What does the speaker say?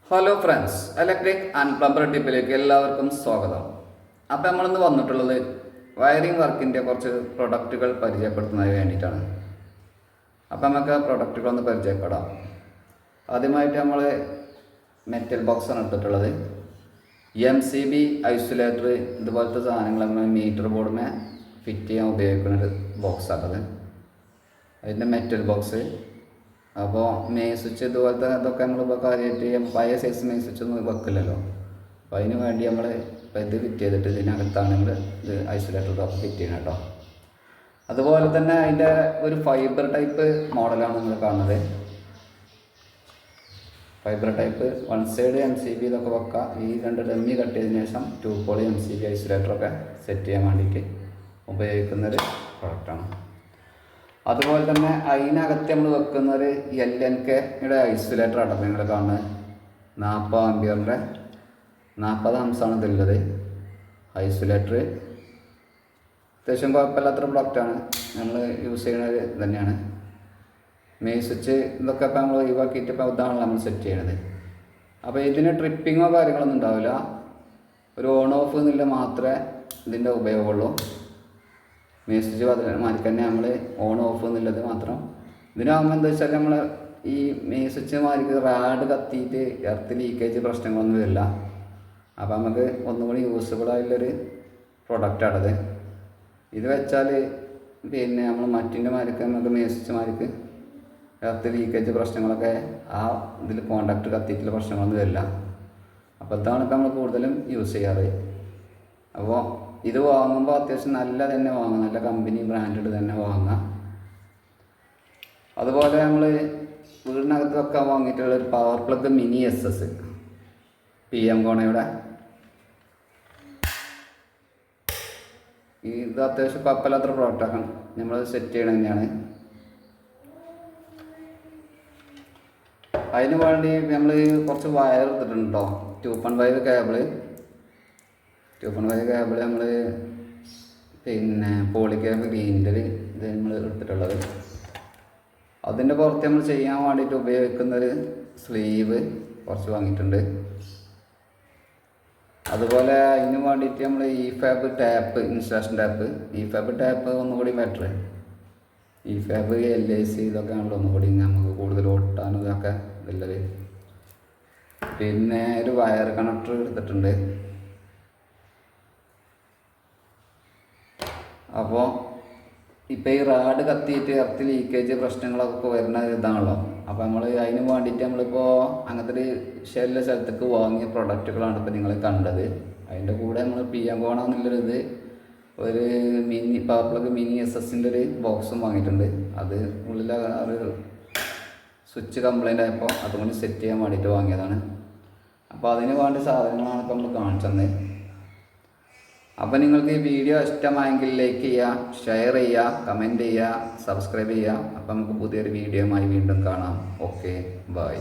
Hello friends, electric and plumber ടിപ്പിലേക്ക് എല്ലാവർക്കും സ്വാഗതം. അപ്പോൾ നമ്മളിന്ന് വന്നിട്ടുള്ളത് വയറിംഗ് വർക്കിൻ്റെ കുറച്ച് പ്രൊഡക്റ്റുകൾ പരിചയപ്പെടുത്തുന്നതിന് വേണ്ടിയിട്ടാണ്. അപ്പോൾ നമുക്ക് ആ പ്രൊഡക്റ്റുകളൊന്ന് പരിചയപ്പെടാം. ആദ്യമായിട്ട് നമ്മൾ മെറ്റൽ ബോക്സാണ് എടുത്തിട്ടുള്ളത്. MCB ഐസൊലേറ്റർ ഇതുപോലത്തെ സാധനങ്ങൾ നമ്മൾ മീറ്റർ ബോർഡിനെ ഫിറ്റ് ചെയ്യാൻ ഉപയോഗിക്കുന്നൊരു ബോക്സാണത്. അതിൻ്റെ മെറ്റൽ ബോക്സ്. അപ്പോൾ മെയിൻ സ്വിച്ച് ഇതുപോലത്തെ ഇതൊക്കെ നമ്മളിപ്പോൾ കാര്യമായിട്ട് പഴയ സൈസ് മെയിൻ സ്വിച്ച് ഒന്നും വെക്കില്ലല്ലോ. അപ്പോൾ അതിന് വേണ്ടി നമ്മൾ ഇത് ഫിറ്റ് ചെയ്തിട്ട് ഇതിനകത്താണ് നമ്മൾ ഇത് ഐസൊലേറ്റർ ഫിറ്റ് ചെയ്യണം കേട്ടോ. അതുപോലെ തന്നെ അതിൻ്റെ ഒരു ഫൈബർ ടൈപ്പ് മോഡലാണ് നിങ്ങൾ കാണുന്നത്. Fibre type one side MCB ഇതൊക്കെ വെക്കാം. ഈ രണ്ട് ഡമ്മി കട്ട് ചെയ്തതിന് ശേഷം 2 പോളി MCB ഐസൊലേറ്ററൊക്കെ സെറ്റ് ചെയ്യാൻ വേണ്ടിയിട്ട് ഉപയോഗിക്കുന്നൊരു പ്രൊഡക്റ്റാണ്. അതുപോലെ തന്നെ അതിനകത്ത് നമ്മൾ വെക്കുന്നൊരു LNKയുടെ ഐസൊലേറ്റർ ആണ് നിങ്ങൾ കാണുന്നത്. 40 ആംപിയറിൻ്റെ 40 ആംസാണ് ഇതിലുള്ളത്. ഐസൊലേറ്റർ അത്യാവശ്യം കുഴപ്പമില്ലാത്തൊരു പ്രൊഡക്റ്റാണ്. നമ്മൾ യൂസ് ചെയ്യുന്നത് തന്നെയാണ്. മെയിൻ സ്വിച്ച് ഇതൊക്കെ ഇപ്പോൾ നമ്മൾ ഒഴിവാക്കിയിട്ട് ഇപ്പോൾ ഇതാണല്ലോ നമ്മൾ സെറ്റ് ചെയ്യണത്. അപ്പോൾ ഇതിന് ട്രിപ്പിങ്ങോ കാര്യങ്ങളൊന്നും ഉണ്ടാവില്ല. ഒരു ഓൺ ഓഫ് എന്നില്ല മാത്രമേ ഇതിൻ്റെ ഉപയോഗമുള്ളൂ. മെയിൻ സ്വിച്ച് മാർക്ക് തന്നെ നമ്മൾ ഓൺ ഓഫ് എന്നുള്ളത് മാത്രം. ഇതിനാകുമ്പോൾ എന്താ വെച്ചാൽ നമ്മൾ ഈ മെയിൻ സ്വിച്ച് മാർക്ക് റാഡ് കത്തിയിട്ട് എർത്ത് ലീക്കേജ് പ്രശ്നങ്ങളൊന്നും വരില്ല. അപ്പോൾ നമുക്ക് ഒന്നുകൂടി യൂസ്ഫുൾ ആയിട്ടുള്ളൊരു പ്രൊഡക്റ്റാണത്. ഇത് വെച്ചാൽ പിന്നെ നമ്മൾ മറ്റിൻ്റെ മാർക്ക് നമുക്ക് main switch mark earth leakage പ്രശ്നങ്ങളൊക്കെ ആ ഇതിൽ കോണ്ടാക്ട് കത്തിയിട്ടുള്ള പ്രശ്നങ്ങളൊന്നും വരില്ല. അപ്പോൾ ഇതാണ് ഇപ്പോൾ നമ്മൾ കൂടുതലും യൂസ് ചെയ്യാറ്. അപ്പോൾ ഇത് വാങ്ങുമ്പോൾ അത്യാവശ്യം നല്ല തന്നെ വാങ്ങുക, നല്ല കമ്പനി ബ്രാൻഡഡ് തന്നെ വാങ്ങുക. അതുപോലെ നമ്മൾ വീടിനകത്ത് വെക്കാൻ വാങ്ങിയിട്ടുള്ളൊരു power plug mini SS PM കോണയുടെ. ഇത് അത്യാവശ്യം കുഴപ്പമില്ലാത്തൊരു പ്രോഡക്റ്റാണ്. നമ്മൾ സെറ്റ് ചെയ്യണത് തന്നെയാണ്. അതിന് വേണ്ടി നമ്മൾ കുറച്ച് വയർ എടുത്തിട്ടുണ്ട് കേട്ടോ. 2.5 കേബിള്. 2.5 കേബിൾ നമ്മൾ പിന്നെ പോളിക്കേബ് ഗ്രീനിൻ്റെ ഇത് നമ്മൾ എടുത്തിട്ടുള്ളത്. അതിൻ്റെ പുറത്ത് നമ്മൾ ചെയ്യാൻ വേണ്ടിയിട്ട് ഉപയോഗിക്കുന്നൊരു സ്ലീവ് കുറച്ച് വാങ്ങിയിട്ടുണ്ട്. അതുപോലെ അതിന് വേണ്ടിയിട്ട് നമ്മൾ EFAB tap, installation tap. EFAB tap ഒന്നുകൂടി ബെറ്റർ. EFAB LIC ഇതൊക്കെ നമ്മൾ ഒന്നുകൂടി നമുക്ക് കൂടുതൽ ഓട്ടാനും ഇതൊക്കെ ഇതുള്ളത്. പിന്നെ ഒരു വയർ കണക്ടർ എടുത്തിട്ടുണ്ട്. അപ്പോൾ ഇപ്പോൾ ഈ റാഡ് കത്തിയിട്ട് എർത്ത് ലീക്കേജ് പ്രശ്നങ്ങളൊക്കെ വരുന്ന ഇതാണല്ലോ. അപ്പോൾ നമ്മൾ അതിന് വേണ്ടിയിട്ട് നമ്മളിപ്പോൾ അങ്ങനത്തെ ഒരു ഷെല്ല സ്ഥലത്തേക്ക് വാങ്ങിയ പ്രൊഡക്റ്റുകളാണ് ഇപ്പോൾ നിങ്ങൾ കണ്ടത്. അതിൻ്റെ കൂടെ നമ്മൾ PM കോണ എന്നുള്ളൊരിത് ഒരു mini power plug mini SS ഒരു ബോക്സും വാങ്ങിയിട്ടുണ്ട്. അത് ഉള്ളിൽ ഒരു സ്വിച്ച് കംപ്ലൈൻ്റ് ആയപ്പോൾ അതുകൊണ്ട് സെറ്റ് ചെയ്യാൻ വേണ്ടിയിട്ട് വാങ്ങിയതാണ്. അപ്പോൾ അതിന് വേണ്ട സാധനങ്ങളാണ് ഇപ്പോൾ നമ്മൾ കാണിച്ചത്. അപ്പോൾ നിങ്ങൾക്ക് ഈ വീഡിയോ ഇഷ്ടമായെങ്കിൽ ലൈക്ക് ചെയ്യുക, ഷെയർ ചെയ്യുക, കമൻറ്റ് ചെയ്യുക, സബ്സ്ക്രൈബ് ചെയ്യുക. അപ്പോൾ നമുക്ക് പുതിയൊരു വീഡിയോയുമായി വീണ്ടും കാണാം. Okay, by.